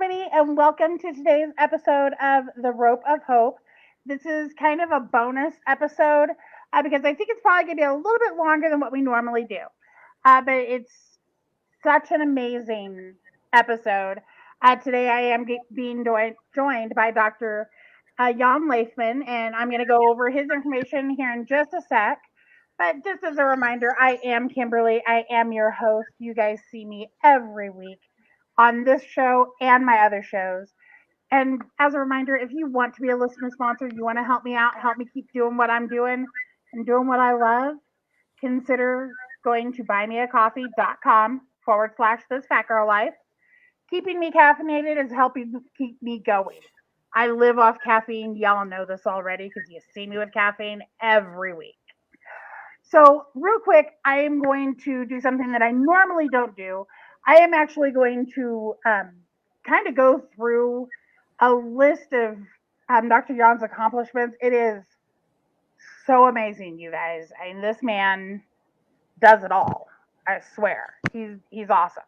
everybody, and welcome to today's episode of The Rope of Hope. This is kind of a bonus episode because I think it's probably going to be a little bit longer than what we normally do. But it's such an amazing episode. Today, I am being joined by Dr. Jan Leyfman, and I'm going to go over his information here in just a sec. But just as a reminder, I am Kimberly. I am your host. You guys see me every week on this show and my other shows. And as a reminder, if you want to be a listener sponsor, you want to help me out, help me keep doing what I'm doing and doing what I love, consider going to buymeacoffee.com/, this fat girl life. Keeping me caffeinated is helping keep me going. I live off caffeine. Y'all know this already because you see me with caffeine every week. So, real quick, I am going to do something that I normally don't do. I am actually going to kind of go through a list of Dr. Jan's accomplishments. It is so amazing, you guys. I mean, this man does it all. I swear, he's awesome.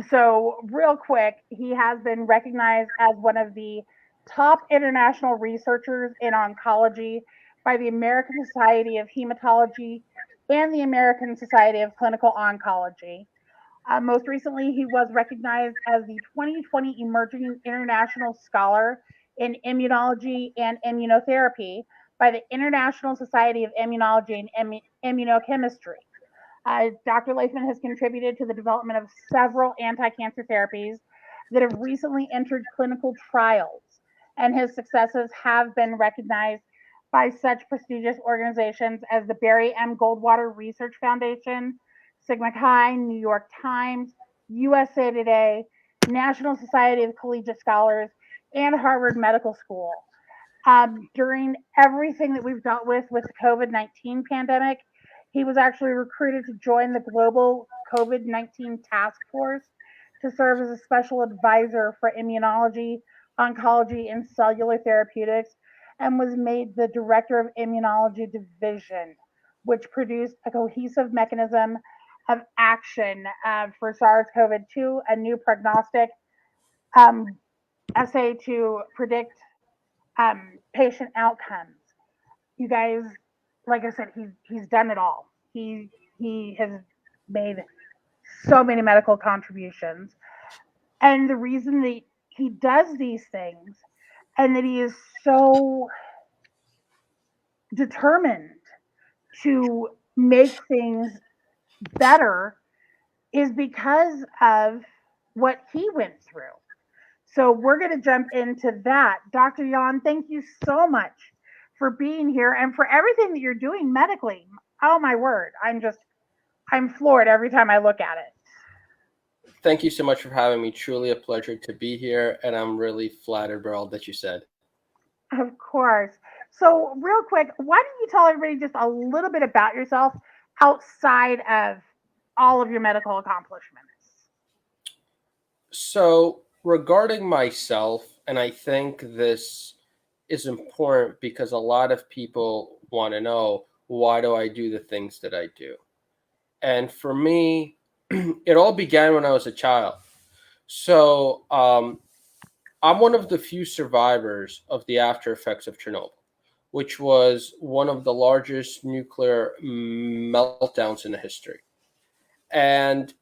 So real quick, he has been recognized as one of the top international researchers in oncology by the American Society of Hematology and the American Society of Clinical Oncology. Most recently, he was recognized as the 2020 Emerging International Scholar in Immunology and Immunotherapy by the International Society of Immunology and Immunochemistry. Dr. Leyfman has contributed to the development of several anti cancer therapies that have recently entered clinical trials, and his successes have been recognized by such prestigious organizations as the Barry M. Goldwater Research Foundation, Sigma Chi, New York Times, USA Today, National Society of Collegiate Scholars, and Harvard Medical School. During everything that we've dealt with the COVID-19 pandemic, he was actually recruited to join the global COVID-19 task force to serve as a special advisor for immunology, oncology, and cellular therapeutics, and was made the director of immunology division, which produced a cohesive mechanism of action for SARS-CoV-2, a new prognostic um, essay to predict patient outcomes. You guys, like I said, he's done it all. He has made so many medical contributions, and the reason that he does these things and that he is so determined to make things better is because of what he went through. So we're going to jump into that. Dr. Jan, thank you so much for being here and for everything that you're doing medically. Oh my word. I'm floored every time I look at it. Thank you so much for having me. Truly a pleasure to be here, and I'm really flattered by all that you said. Of course. So real quick, why don't you tell everybody just a little bit about yourself outside of all of your medical accomplishments? So, regarding myself, and I think this is important because a lot of people want to know, why do I do the things that I do? And for me, it all began when I was a child. So, I'm one of the few survivors of the after effects of Chernobyl, which was one of the largest nuclear meltdowns in the history. And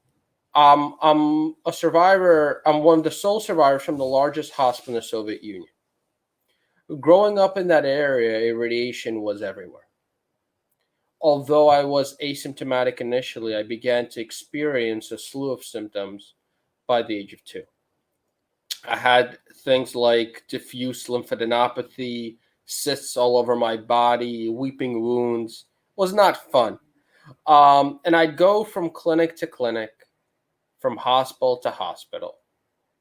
I'm a survivor. I'm one of the sole survivors from the largest hospital in the Soviet Union. Growing up in that area, radiation was everywhere. Although I was asymptomatic initially, I began to experience a slew of symptoms by the age of 2. I had things like diffuse lymphadenopathy, cysts all over my body, weeping wounds. It was not fun. And I'd go from clinic to clinic, from hospital to hospital,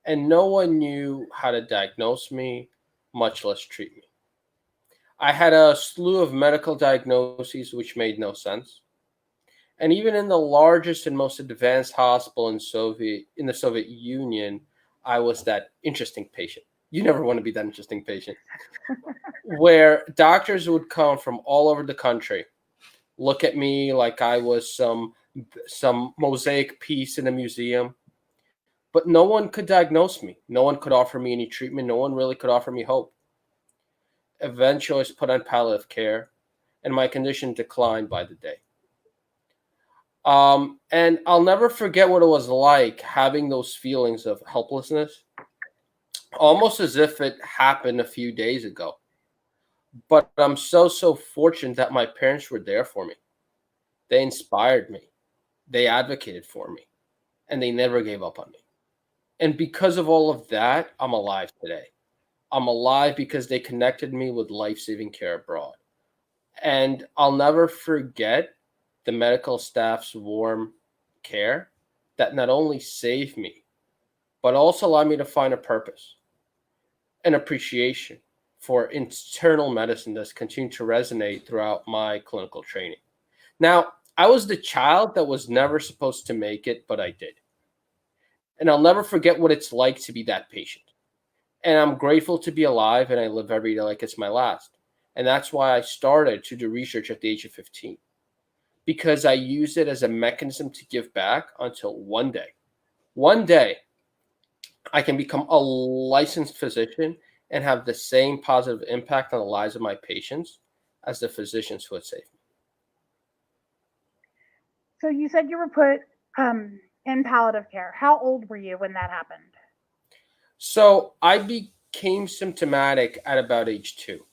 and no one knew how to diagnose me, much less treat me. I had a slew of medical diagnoses which made no sense. And even in the largest and most advanced hospital in the Soviet Union, I was that interesting patient. You never want to be that interesting patient. Where doctors would come from all over the country, look at me like I was some mosaic piece in a museum, but no one could diagnose me. No one could offer me any treatment. No one really could offer me hope. Eventually, I was put on palliative care, and my condition declined by the day. And I'll never forget what it was like having those feelings of helplessness, almost as if it happened a few days ago. But I'm so fortunate that my parents were there for me. They inspired me, they advocated for me, and they never gave up on me. And because of all of that, I'm alive today. I'm alive because they connected me with life saving care abroad. And I'll never forget the medical staff's warm care that not only saved me, but also allowed me to find a purpose and appreciation for internal medicine that's continued to resonate throughout my clinical training. Now, I was the child that was never supposed to make it, but I did. And I'll never forget what it's like to be that patient. And I'm grateful to be alive, and I live every day like it's my last. And that's why I started to do research at the age of 15, because I used it as a mechanism to give back until one day, I can become a licensed physician and have the same positive impact on the lives of my patients as the physicians who had saved me. So you said you were put in palliative care. How old were you when that happened? So I became symptomatic at about age 2.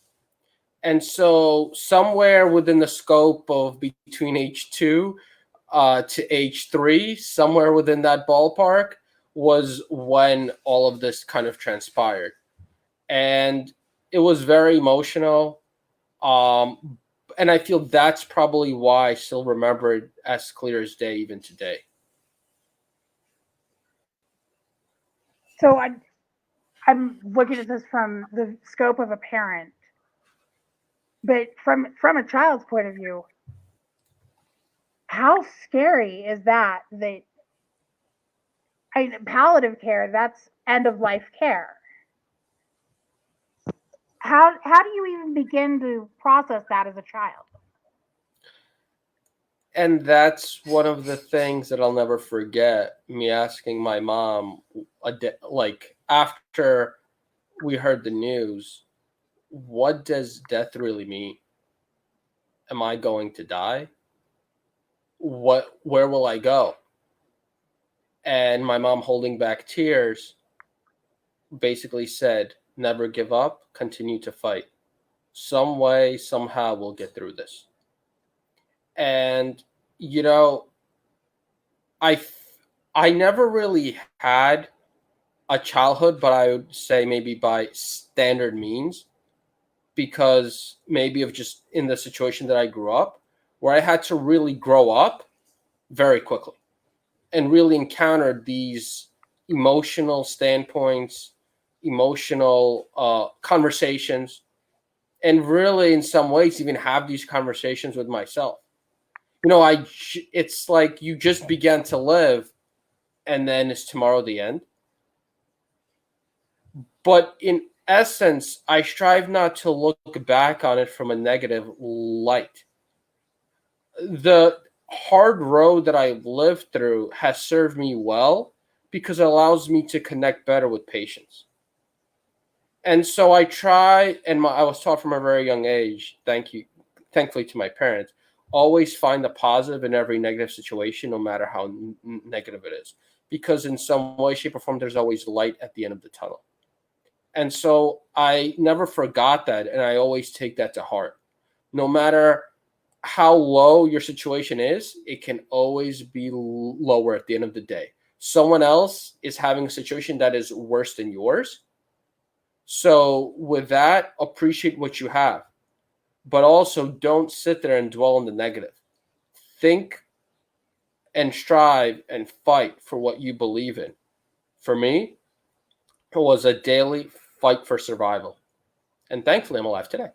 And so somewhere within the scope of between age 2 to age 3, somewhere within that ballpark, was when all of this kind of transpired. And it was very emotional. Um, and I feel that's probably why I still remember it as clear as day even today. So I'm looking at this from the scope of a parent, but from a child's point of view, how scary is that? That palliative care, that's end of life care. How do you even begin to process that as a child? And that's one of the things that I'll never forget. Me asking my mom, like after we heard the news, what does death really mean? Am I going to die? Where will I go? And my mom, holding back tears, basically said, never give up, continue to fight. Some way, somehow, we'll get through this. And, you know, I, I never really had a childhood, but I would say maybe by standard means, because maybe of just in the situation that I grew up, where I had to really grow up very quickly and really encountered these emotional standpoints, emotional conversations, and really, in some ways, even have these conversations with myself. It's like you just began to live, and then is tomorrow the end? But in essence, I strive not to look back on it from a negative light. The hard road that I've lived through has served me well because it allows me to connect better with patients. And so I try, and I was taught from a very young age, thankfully to my parents, always find the positive in every negative situation, no matter how negative it is. Because in some way, shape, or form, there's always light at the end of the tunnel. And so I never forgot that, and I always take that to heart. No matter how low your situation is, it can always be lower at the end of the day. Someone else is having a situation that is worse than yours. So, with that, appreciate what you have, but also don't sit there and dwell on the negative. Think and strive and fight for what you believe in. For me, it was a daily fight for survival. And thankfully, I'm alive today.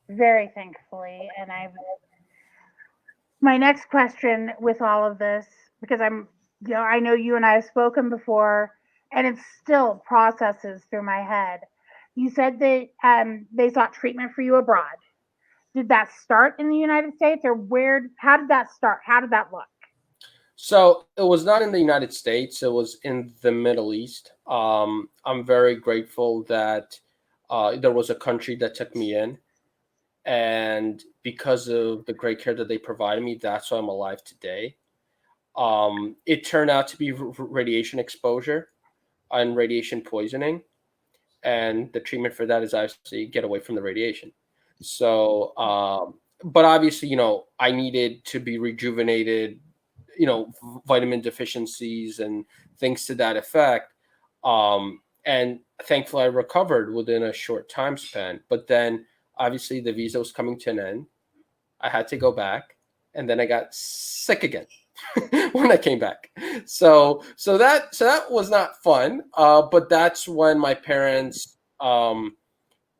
Very thankfully. And my next question with all of this, because I know you and I have spoken before, and it still processes through my head. You said that they sought treatment for you abroad. Did that start in the United States, or where? How did that start? How did that look? So it was not in the United States. It was in the Middle East. I'm very grateful that there was a country that took me in, and because of the great care that they provided me, that's why I'm alive today. It turned out to be radiation exposure and radiation poisoning, and the treatment for that is obviously get away from the radiation. So, but obviously, I needed to be rejuvenated, vitamin deficiencies and things to that effect. And thankfully, I recovered within a short time span. But then, obviously, the visa was coming to an end. I had to go back, and then I got sick again when I came back. So that was not fun. But that's when my parents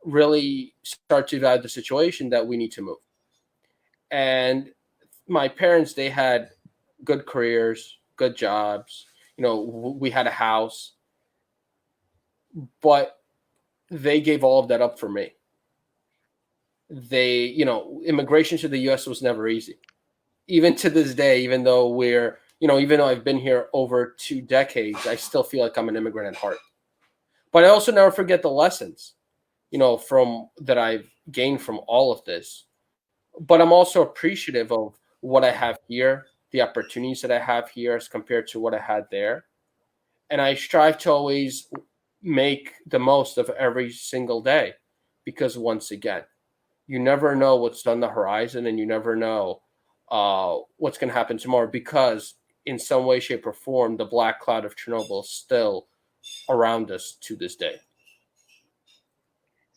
really start to evaluate the situation that we need to move. And my parents, they had good careers, good jobs. We had a house, but they gave all of that up for me. Immigration to the U.S. was never easy. Even to this day, even though I've been here over 2 decades, I still feel like I'm an immigrant at heart. But I also never forget the lessons, from that I've gained from all of this. But I'm also appreciative of what I have here, the opportunities that I have here as compared to what I had there. And I strive to always make the most of every single day, because once again, you never know what's on the horizon, and you never know what's going to happen tomorrow, because in some way, shape, or form, the black cloud of Chernobyl is still around us to this day.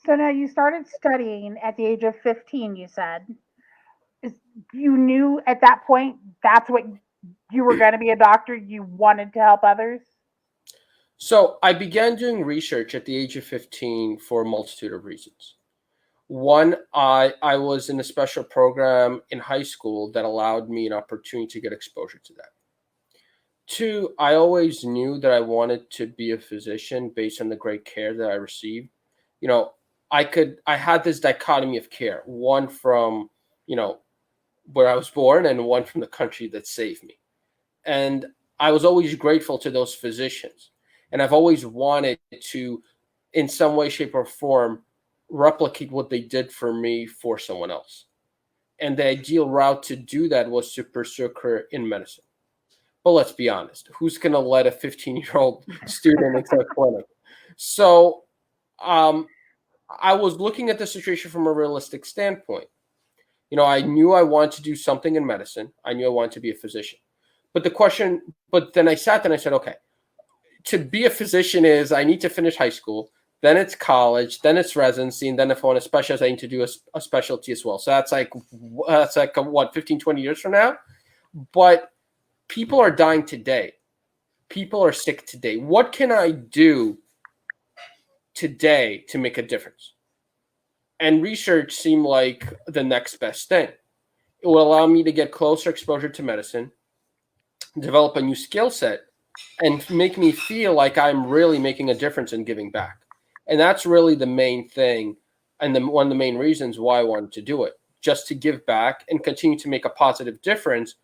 So now you started studying at the age of 15, you said. Is, you knew at that point that's what you were going to be, a doctor? You wanted to help others? So I began doing research at the age of 15 for a multitude of reasons. One, I was in a special program in high school that allowed me an opportunity to get exposure to that. Two, I always knew that I wanted to be a physician based on the great care that I received. You know, I had this dichotomy of care, one from, you know, where I was born, and one from the country that saved me. And I was always grateful to those physicians. And I've always wanted to, in some way, shape, or form, replicate what they did for me for someone else. And the ideal route to do that was to pursue a career in medicine. But let's be honest, who's going to let a 15-year-old student into a clinic? So um, I was looking at the situation from a realistic standpoint. I knew I wanted to do something in medicine. I knew I wanted to be a physician. But then I sat there and I said, okay, to be a physician is I need to finish high school, then it's college, then it's residency, and then if I want to specialize, I need to do a specialty as well. So that's like what, 15, 20 years from now? But people are dying today. People are sick today. What can I do today to make a difference? And research seemed like the next best thing. It will allow me to get closer exposure to medicine, develop a new skill set, and make me feel like I'm really making a difference and giving back. And that's really the main thing, and one of the main reasons why I wanted to do it, just to give back and continue to make a positive difference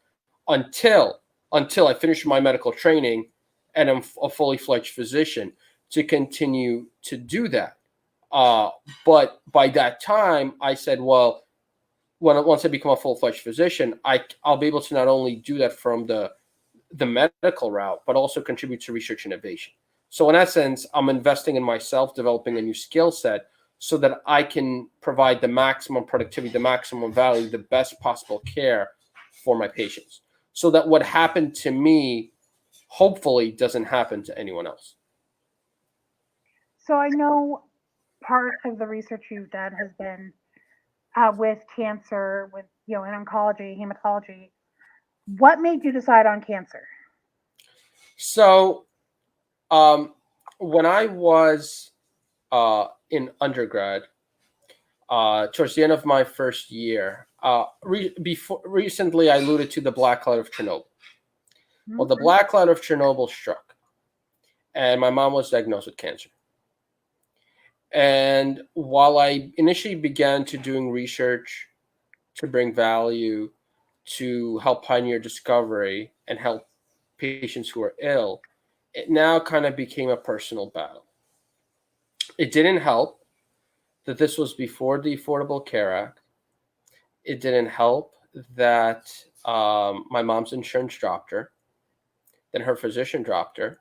until I finish my medical training and I'm a fully fledged physician, to continue to do that. Uh, but by that time, I said, well, once I become a full fledged physician, I'll be able to not only do that from the medical route, but also contribute to research innovation. So in essence, I'm investing in myself, developing a new skill set so that I can provide the maximum productivity, the maximum value, the best possible care for my patients. So that what happened to me hopefully doesn't happen to anyone else. So I know part of the research you've done has been with cancer, with in oncology, hematology. What made you decide on cancer? So um, when I was in undergrad, towards the end of my first year, recently I alluded to the black cloud of Chernobyl. Well, the Okay. black cloud of Chernobyl struck, and my mom was diagnosed with cancer. And while I initially began to doing research to bring value, to help pioneer discovery and help patients who are ill, it now kind of became a personal battle. It didn't help that this was before the Affordable Care Act. It didn't help that my mom's insurance dropped her, then her physician dropped her.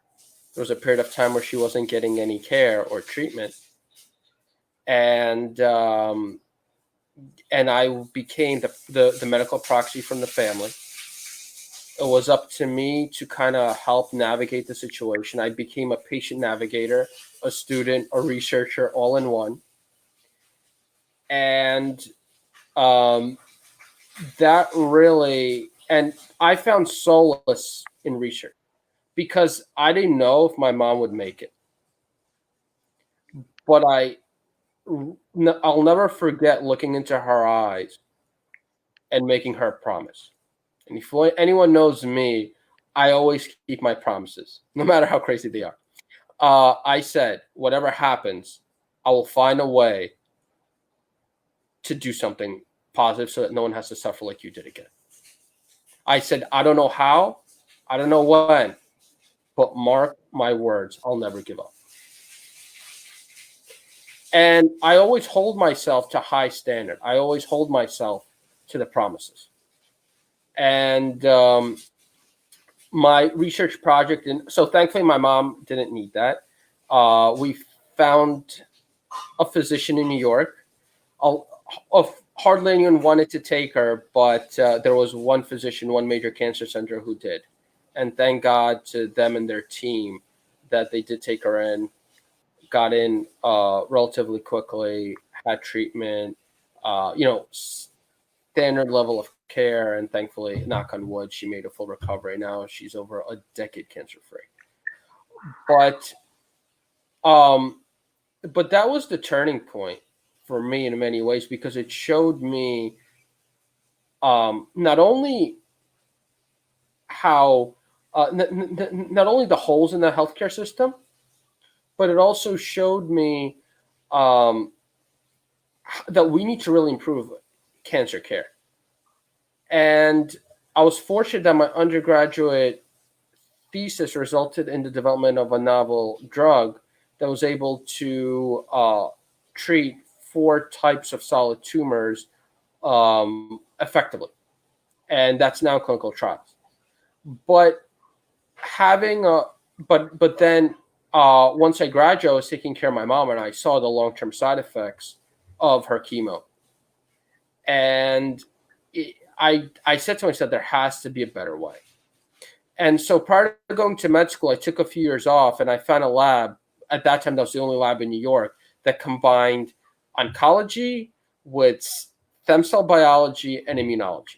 There was a period of time where she wasn't getting any care or treatment, and I became the medical proxy from the family. It was up to me to kind of help navigate the situation. I became a patient navigator, a student, a researcher, all in one. And um, that really, and I found solace in research because I didn't know if my mom would make it. But I'll never forget looking into her eyes and making her a promise. And if anyone knows me, I always keep my promises, no matter how crazy they are. I said, whatever happens, I will find a way to do something positive so that no one has to suffer like you did again. I said, I don't know how, I don't know when, but mark my words, I'll never give up. And I always hold myself to high standard. I always hold myself to the promises. And my research project, and so thankfully my mom didn't need that. We found a physician in New York. Hardly anyone wanted to take her, but there was one physician, one major cancer center who did. And thank God to them and their team that they did take her in, got in relatively quickly, had treatment, standard level of care, and thankfully, knock on wood, she made a full recovery. Now she's over a decade cancer free. But that was the turning point for me in many ways because it showed me not only how not only the holes in the healthcare system, but it also showed me that we need to really improve cancer care. And I was fortunate that my undergraduate thesis resulted in the development of a novel drug that was able to treat 4 types of solid tumors effectively. And that's now clinical trials. But then once I graduated, I was taking care of my mom, and I saw the long-term side effects of her chemo. And I said to myself, there has to be a better way. And so prior to going to med school, I took a few years off, and I found a lab. At that time, that was the only lab in New York that combined oncology with stem cell biology and immunology.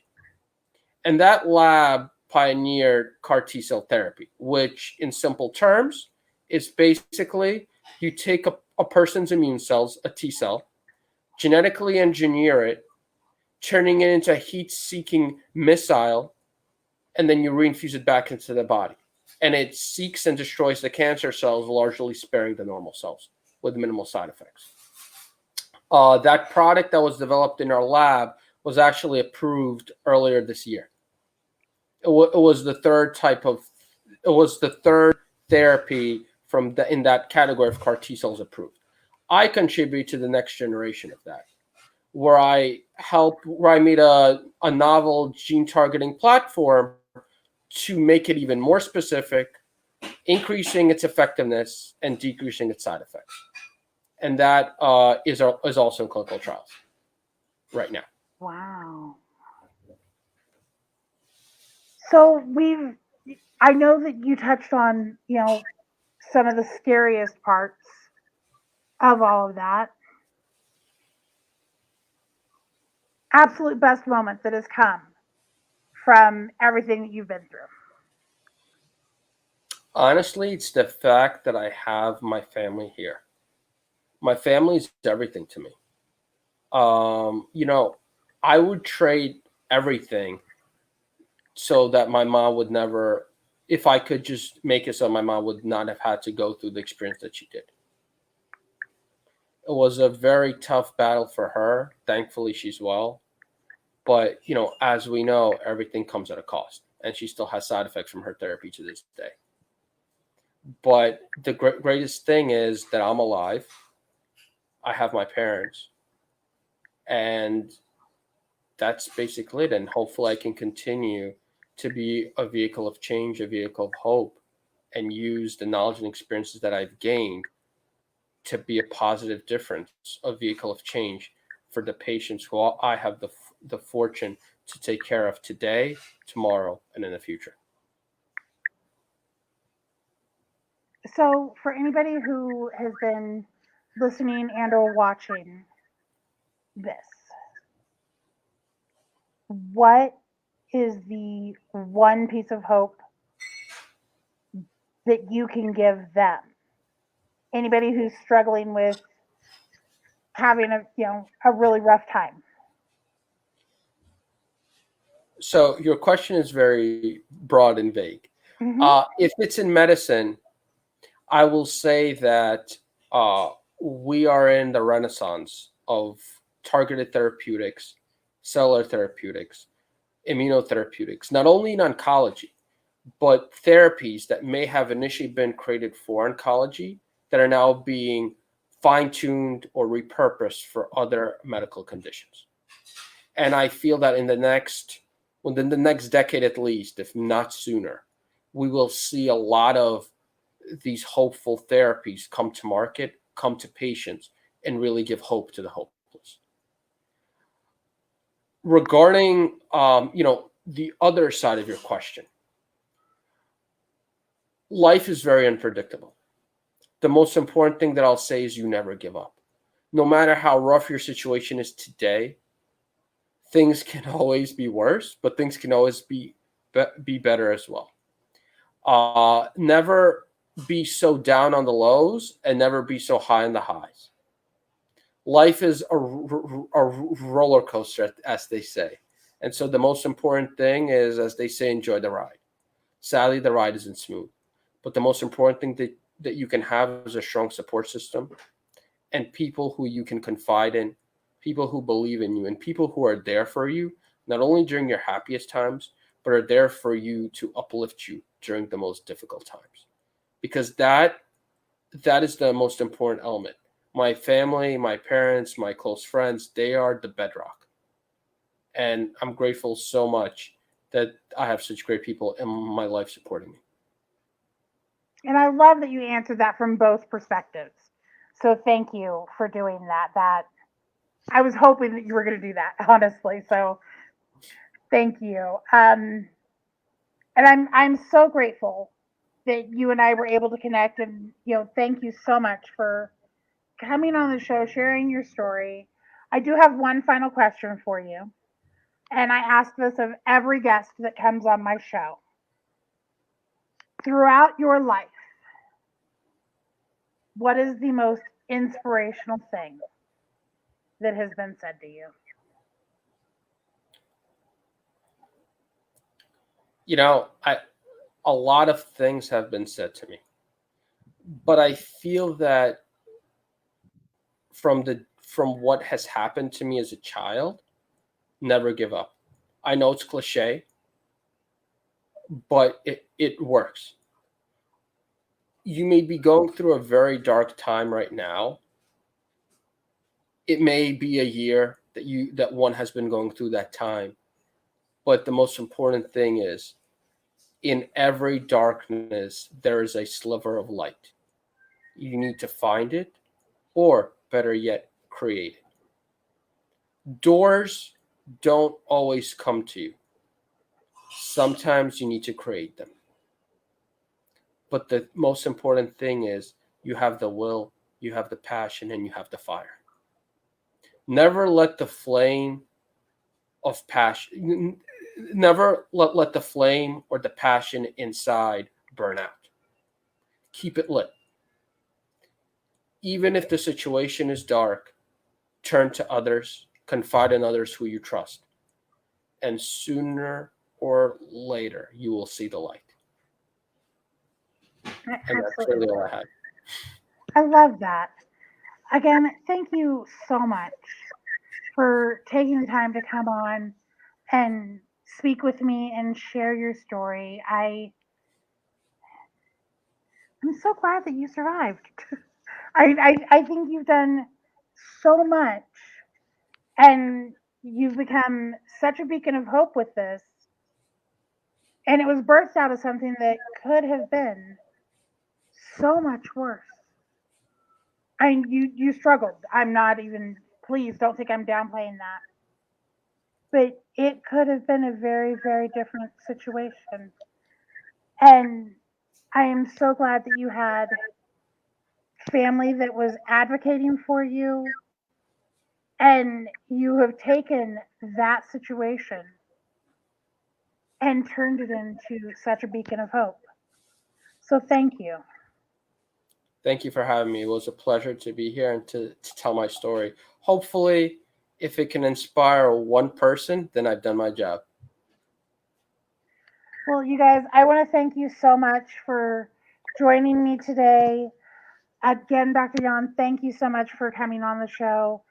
And that lab pioneered CAR T cell therapy, which in simple terms is basically you take a person's immune cells, a T cell, genetically engineer it, turning it into a heat-seeking missile, and then you reinfuse it back into the body. And it seeks and destroys the cancer cells, largely sparing the normal cells with minimal side effects. That product that was developed in our lab was actually approved earlier this year. It was the third therapy in that category of CAR T cells approved. I contribute to the next generation of that, where I made a novel gene targeting platform to make it even more specific, increasing its effectiveness and decreasing its side effects. And that is also in clinical trials right now. Wow. So I know that you touched on, some of the scariest parts of all of that. Absolute best moment that has come from everything that you've been through. Honestly, it's the fact that I have my family here. My family is everything to me. I would trade everything so that my mom would never, if I could just make it so my mom would not have had to go through the experience that she did. It was a very tough battle for her. Thankfully, she's well. But, as we know, everything comes at a cost. and she still has side effects from her therapy to this day. But the greatest thing is that I'm alive. I have my parents, and that's basically it. And hopefully, I can continue to be a vehicle of change, a vehicle of hope, and use the knowledge and experiences that I've gained to be a positive difference, a vehicle of change for the patients who I have the fortune to take care of today, tomorrow, and in the future. So, for anybody who has been listening and or watching this, what is the one piece of hope that you can give them? Anybody who's struggling with having a really rough time. So your question is very broad and vague. Hmm. If it's in medicine, I will say that uh, we are in the renaissance of targeted therapeutics, cellular therapeutics, immunotherapeutics, not only in oncology, but therapies that may have initially been created for oncology that are now being fine tuned or repurposed for other medical conditions. And I feel that within the next decade at least, if not sooner, we will see a lot of these hopeful therapies come to market, come to patients, and really give hope to the hopeless. Regarding, the other side of your question, life is very unpredictable. The most important thing that I'll say is you never give up. No matter how rough your situation is today, things can always be worse, but things can always be better as well. Never be so down on the lows and never be so high on the highs. Life is a roller coaster, as they say. And so the most important thing is, as they say, enjoy the ride. Sadly, the ride isn't smooth. But the most important thing that you can have is a strong support system and people who you can confide in, people who believe in you, and people who are there for you, not only during your happiest times, but are there for you to uplift you during the most difficult times. Because that is the most important element. My family, my parents, my close friends, they are the bedrock. And I'm grateful so much that I have such great people in my life supporting me. And I love that you answered that from both perspectives. So thank you for doing that. That I was hoping that you were going to do that, honestly. So thank you. And I'm so grateful that you and I were able to connect. And thank you so much for coming on the show, sharing your story. I do have one final question for you, and I ask this of every guest that comes on my show. Throughout your life, what is the most inspirational thing that has been said to you? I a lot of things have been said to me, but I feel that from what has happened to me as a child, never give up. I know it's cliche, but it works. You may be going through a very dark time right now. It may be a year that one has been going through that time, but the most important thing is in every darkness there is a sliver of light. You need to find it, or better yet, create it. Doors don't always come to you. Sometimes you need to create them. But the most important thing is you have the will, you have the passion, and you have the fire. Never let the flame of passion, never let the flame or the passion inside burn out. Keep it lit. Even if the situation is dark, turn to others, confide in others who you trust, and sooner or later you will see the light. I And that's absolutely really love all I it. had. I love that. Again, thank you so much for taking the time to come on and speak with me and share your story. I'm so glad that you survived. I think you've done so much, and you've become such a beacon of hope with this. And it was birthed out of something that could have been so much worse. You struggled. I'm not even. Please don't think I'm downplaying that. But it could have been a very, very different situation. And I am so glad that you had family that was advocating for you, and you have taken that situation and turned it into such a beacon of hope. So thank you. Thank you for having me. It was a pleasure to be here and to tell my story. Hopefully, if it can inspire one person, then I've done my job. Well, you guys, I want to thank you so much for joining me today. Again, Dr. Yan, thank you so much for coming on the show.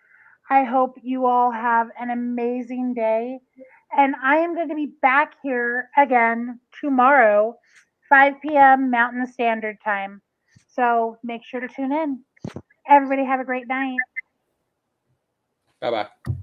I hope you all have an amazing day. And I am going to be back here again tomorrow, 5 p.m. Mountain Standard Time. So make sure to tune in. Everybody have a great night. Bye bye.